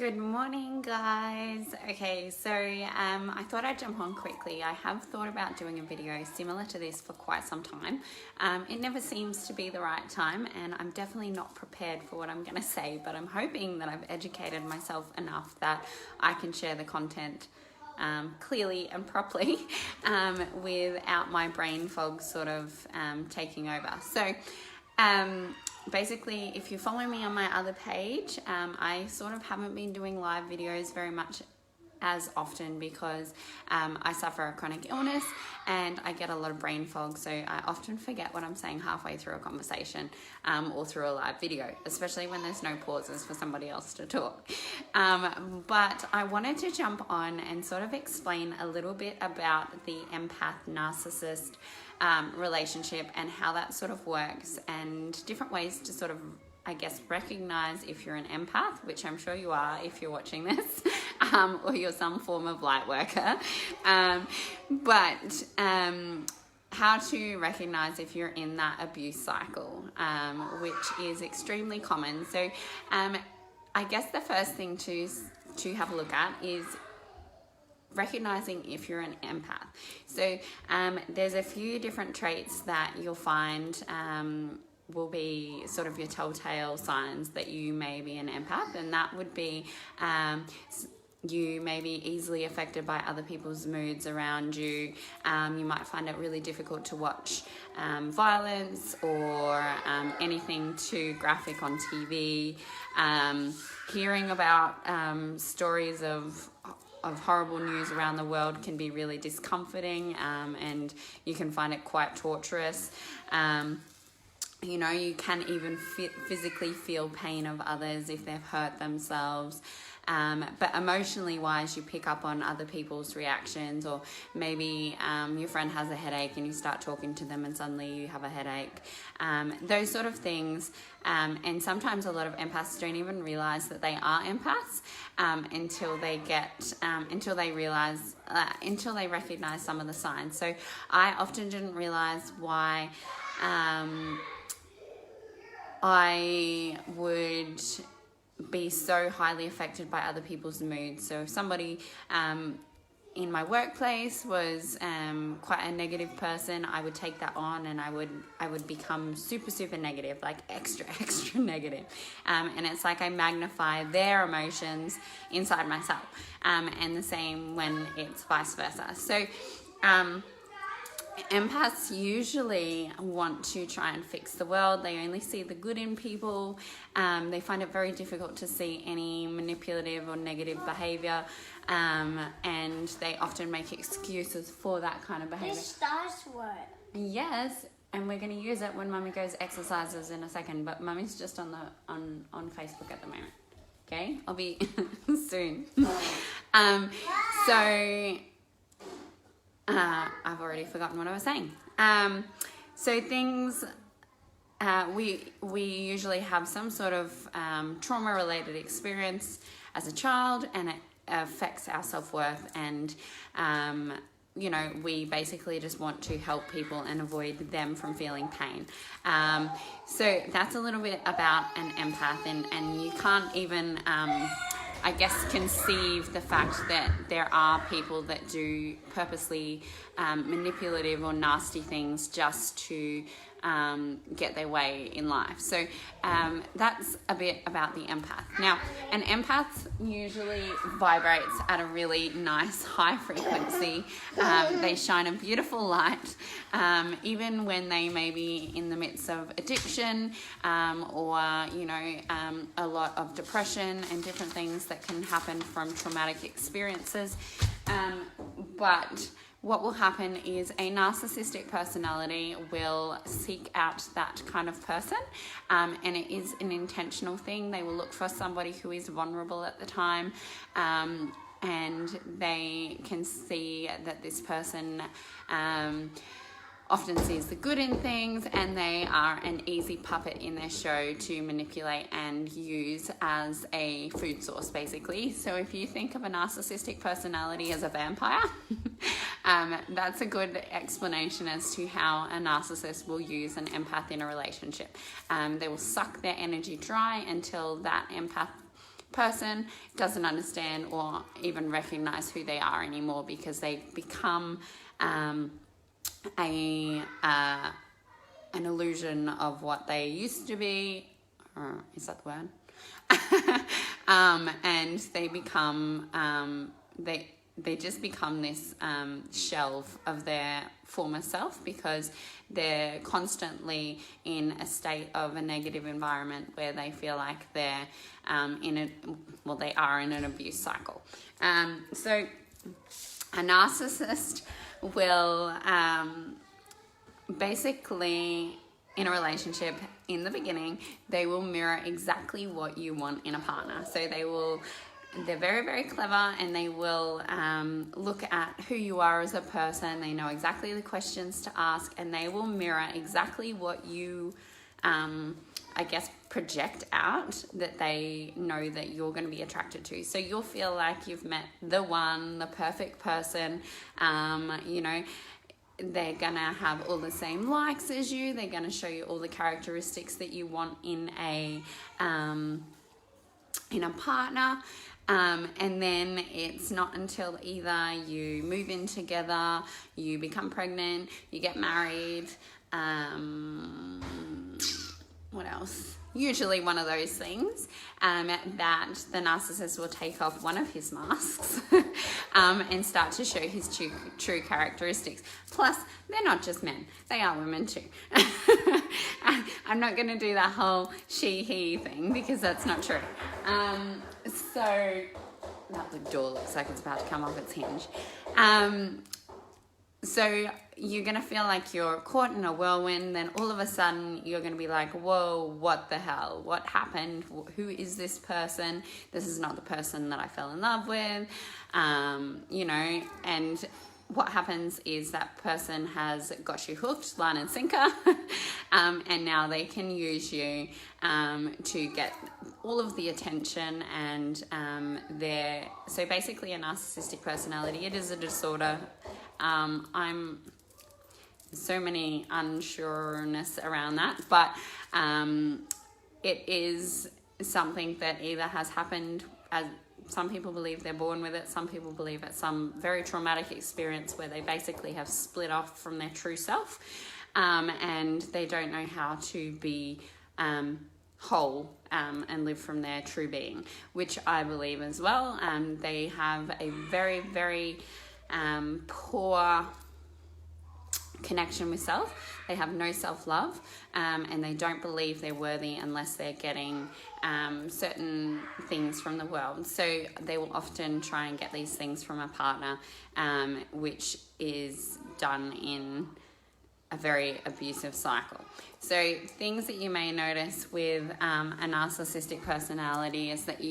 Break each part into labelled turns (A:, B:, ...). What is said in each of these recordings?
A: Good morning, guys. Okay, so I thought I'd jump on quickly. I have thought about doing a video similar to this for quite some time. It never seems to be the right time, and I'm definitely not prepared for what I'm going to say, but I'm hoping that I've educated myself enough that I can share the content clearly and properly without my brain fog sort of taking over. So basically, if you follow me on my other page, I sort of haven't been doing live videos very much as often because I suffer a chronic illness and I get a lot of brain fog, so I often forget what I'm saying halfway through a conversation or through a live video, especially when there's no pauses for somebody else to talk. But I wanted to jump on and sort of explain a little bit about the empath-narcissist relationship and how that sort of works, and different ways to sort of, I guess, recognize if you're an empath, which I'm sure you are if you're watching this, or you're some form of light worker. But how to recognize if you're in that abuse cycle, which is extremely common. So I guess the first thing to have a look at is recognizing if you're an empath. So there's a few different traits that you'll find will be sort of your telltale signs that you may be an empath, and that would be you may be easily affected by other people's moods around you. You might find it really difficult to watch violence or anything too graphic on TV. Hearing about stories of horrible news around the world can be really discomforting, and you can find it quite torturous. You know, you can even physically feel pain of others if they've hurt themselves. But emotionally wise, you pick up on other people's reactions, or maybe your friend has a headache and you start talking to them and suddenly you have a headache. Those sort of things. And sometimes a lot of empaths don't even realize that they are empaths until they recognize some of the signs. So I often didn't realize why I would be so highly affected by other people's moods. So if somebody in my workplace was quite a negative person, I would take that on and I would become super negative, like extra negative. And it's like I magnify their emotions inside myself. And the same when it's vice versa. So empaths usually want to try and fix the world. They only see the good in people. They find it very difficult to see any manipulative or negative behavior, and they often make excuses for that kind of behavior.
B: This starts what?
A: Yes, and we're going to use it when Mummy goes exercises in a second, but Mummy's just on Facebook at the moment. Okay, I'll be soon. I've already forgotten what I was saying. So things, we usually have some sort of trauma-related experience as a child, and it affects our self-worth, and you know, we basically just want to help people and avoid them from feeling pain. So that's a little bit about an empath, and you can't even I guess conceive the fact that there are people that do purposely manipulative or nasty things just to get their way in life. So that's a bit about the empath. Now, an empath usually vibrates at a really nice high frequency. They shine a beautiful light, even when they may be in the midst of addiction or, you know, a lot of depression and different things that can happen from traumatic experiences. But what will happen is a narcissistic personality will seek out that kind of person, and it is an intentional thing. They will look for somebody who is vulnerable at the time, and they can see that this person often sees the good in things, and they are an easy puppet in their show to manipulate and use as a food source, basically. So if you think of a narcissistic personality as a vampire, that's a good explanation as to how a narcissist will use an empath in a relationship. They will suck their energy dry until that empath person doesn't understand or even recognize who they are anymore, because they become an illusion of what they used to be. Is that the word? And they become they just become this shell of their former self, because they're constantly in a state of a negative environment where they feel like they're they are in an abuse cycle. So a narcissist will basically, in a relationship, in the beginning, they will mirror exactly what you want in a partner. So they're very, very clever, and they will look at who you are as a person. They know exactly the questions to ask, and they will mirror exactly what you, project out, that they know that you're going to be attracted to. So you'll feel like you've met the one, the perfect person. They're going to have all the same likes as you. They're going to show you all the characteristics that you want in a partner. And then it's not until either you move in together, you become pregnant, you get married, what else? Usually one of those things, that the narcissist will take off one of his masks and start to show his true characteristics. Plus, they're not just men, they are women too. I'm not going to do that whole she-he thing, because that's not true. So, that door looks like it's about to come off its hinge. So you're going to feel like you're caught in a whirlwind. Then all of a sudden you're going to be like, whoa, what the hell? What happened? Who is this person? This is not the person that I fell in love with. And what happens is that person has got you hooked, line and sinker. And now they can use you to get all of the attention, and so basically a narcissistic personality, it is a disorder. I'm so many unsureness around that, but it is something that either has happened, as some people believe they're born with it, some people believe it's some very traumatic experience where they basically have split off from their true self, and they don't know how to be whole and live from their true being, which I believe as well. They have a very, very poor connection with self. They have no self-love, and they don't believe they're worthy unless they're getting certain things from the world. So they will often try and get these things from a partner, which is done in a very abusive cycle. So things that you may notice with a narcissistic personality is that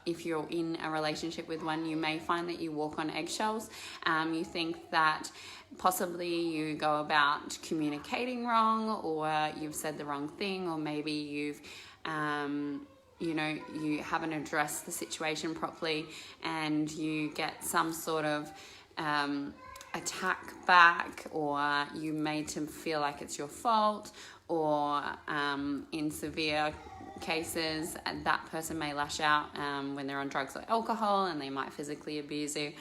A: if you're in a relationship with one, you may find that you walk on eggshells. You think that possibly you go about communicating wrong, or you've said the wrong thing, or maybe you've you haven't addressed the situation properly, and you get some sort of attack back, or you made to feel like it's your fault, or in severe cases that person may lash out when they're on drugs or alcohol, and they might physically abuse you,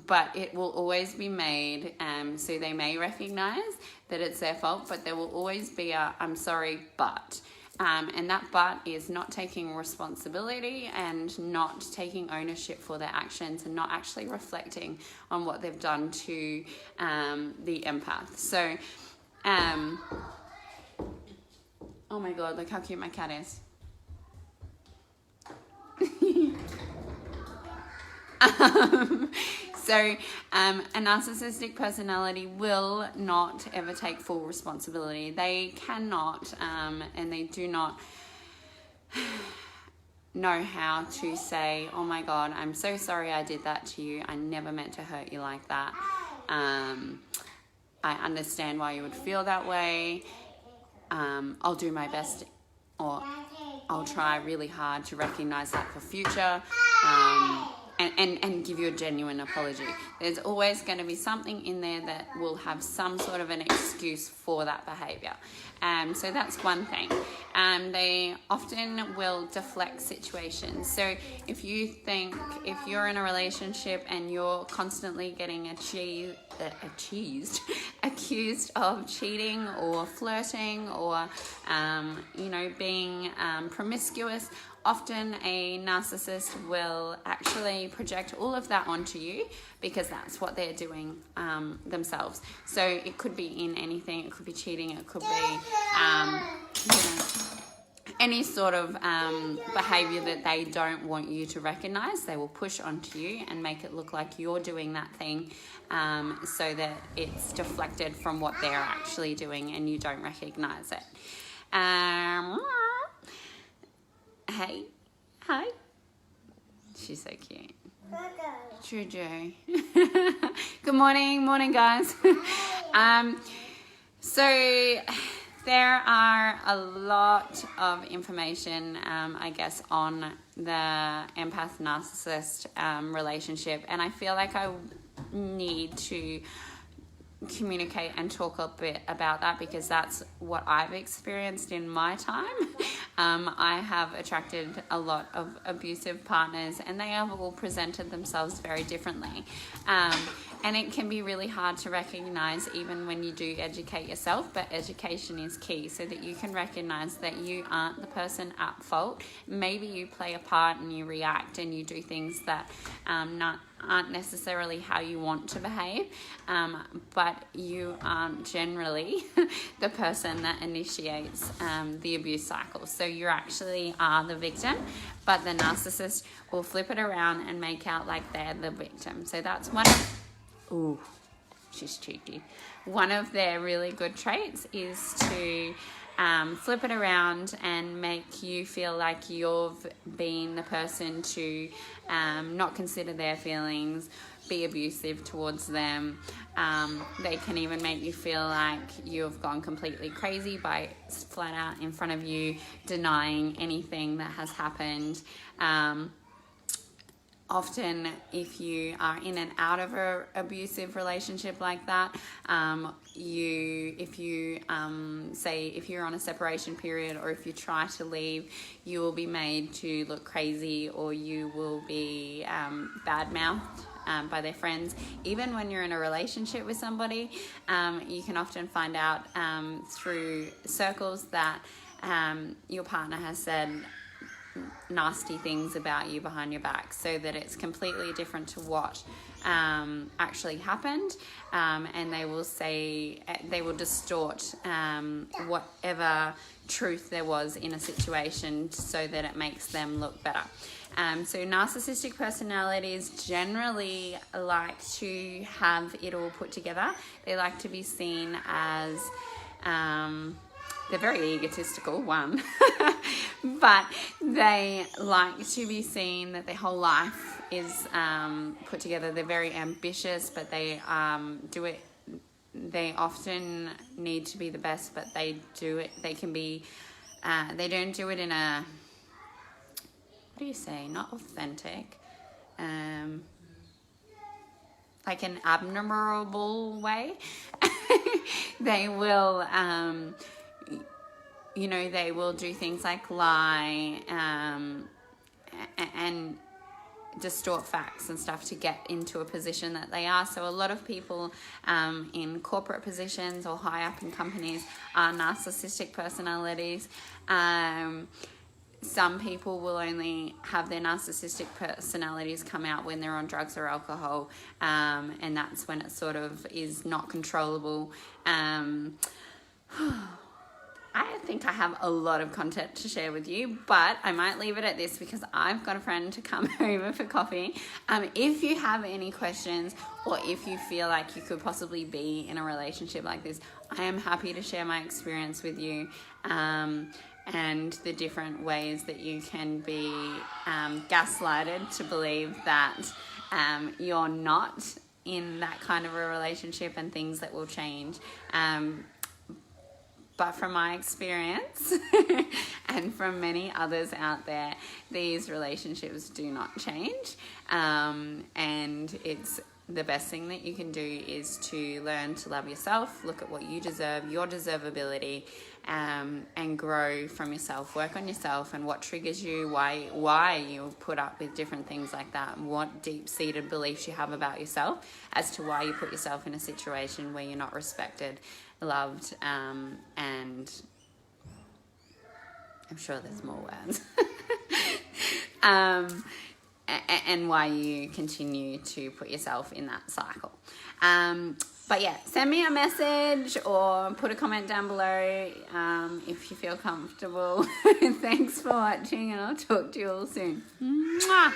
A: but it will always be made, so they may recognize that it's their fault, but there will always be a I'm sorry but. And that but is not taking responsibility and not taking ownership for their actions, and not actually reflecting on what they've done to the empath. So, oh my God, look how cute my cat is. So a narcissistic personality will not ever take full responsibility. They cannot, and they do not know how to say, oh my God, I'm so sorry I did that to you. I never meant to hurt you like that. I understand why you would feel that way. I'll do my best, or I'll try really hard to recognize that for future. and give you a genuine apology. There's always going to be something in there that will have some sort of an excuse for that behavior. So that's one thing. They often will deflect situations. So if you're in a relationship and you're constantly getting accused of cheating or flirting or, being promiscuous, often a narcissist will actually project all of that onto you because that's what they're doing themselves. So it could be in anything. It could be cheating. It could be, any sort of behavior that they don't want you to recognize. They will push onto you and make it look like you're doing that thing so that it's deflected from what they're actually doing and you don't recognize it. Hey. Hi. She's so cute. Juju. Good morning, guys. So there are a lot of information, I guess, on the empath narcissist relationship, and I feel like I need to communicate and talk a bit about that because that's what I've experienced in my time. I have attracted a lot of abusive partners and they have all presented themselves very differently. And it can be really hard to recognize even when you do educate yourself, but education is key so that you can recognize that you aren't the person at fault. Maybe you play a part and you react and you do things that aren't necessarily how you want to behave, but you aren't generally the person that initiates the abuse cycle. So you actually are the victim, but the narcissist will flip it around and make out like they're the victim. So that's one of... Ooh, she's cheeky. One of their really good traits is to flip it around and make you feel like you've been the person to not consider their feelings, be abusive towards them. They can even make you feel like you've gone completely crazy by flat out in front of you denying anything that has happened. Often, if you are in and out of an abusive relationship like that, if you're on a separation period or if you try to leave, you will be made to look crazy or you will be bad-mouthed by their friends. Even when you're in a relationship with somebody, you can often find out through circles that your partner has said nasty things about you behind your back, so that it's completely different to what actually happened, and they will distort whatever truth there was in a situation so that it makes them look better. So narcissistic personalities generally like to have it all put together. They like to be seen as they're very egotistical, one, but they like to be seen that their whole life is put together. They're very ambitious, but they do it. They often need to be the best, but they do it. They can be. They don't do it in a. What do you say? Not authentic. Like an abnormal way. They will. They will do things like lie and distort facts and stuff to get into a position that they are. So a lot of people in corporate positions or high up in companies are narcissistic personalities. Some people will only have their narcissistic personalities come out when they're on drugs or alcohol, and that's when it sort of is not controllable. I think I have a lot of content to share with you, but I might leave it at this because I've got a friend to come over for coffee. If you have any questions or if you feel like you could possibly be in a relationship like this, I am happy to share my experience with you and the different ways that you can be gaslighted to believe that you're not in that kind of a relationship and things that will change. But from my experience and from many others out there, these relationships do not change. And it's the best thing that you can do is to learn to love yourself, look at what you deserve, your deservability, and grow from yourself. Work on yourself and what triggers you, why you put up with different things like that, and what deep-seated beliefs you have about yourself as to why you put yourself in a situation where you're not respected, loved, and I'm sure there's more words. And why you continue to put yourself in that cycle. But yeah, send me a message or put a comment down below if you feel comfortable. Thanks for watching, and I'll talk to you all soon. Mwah!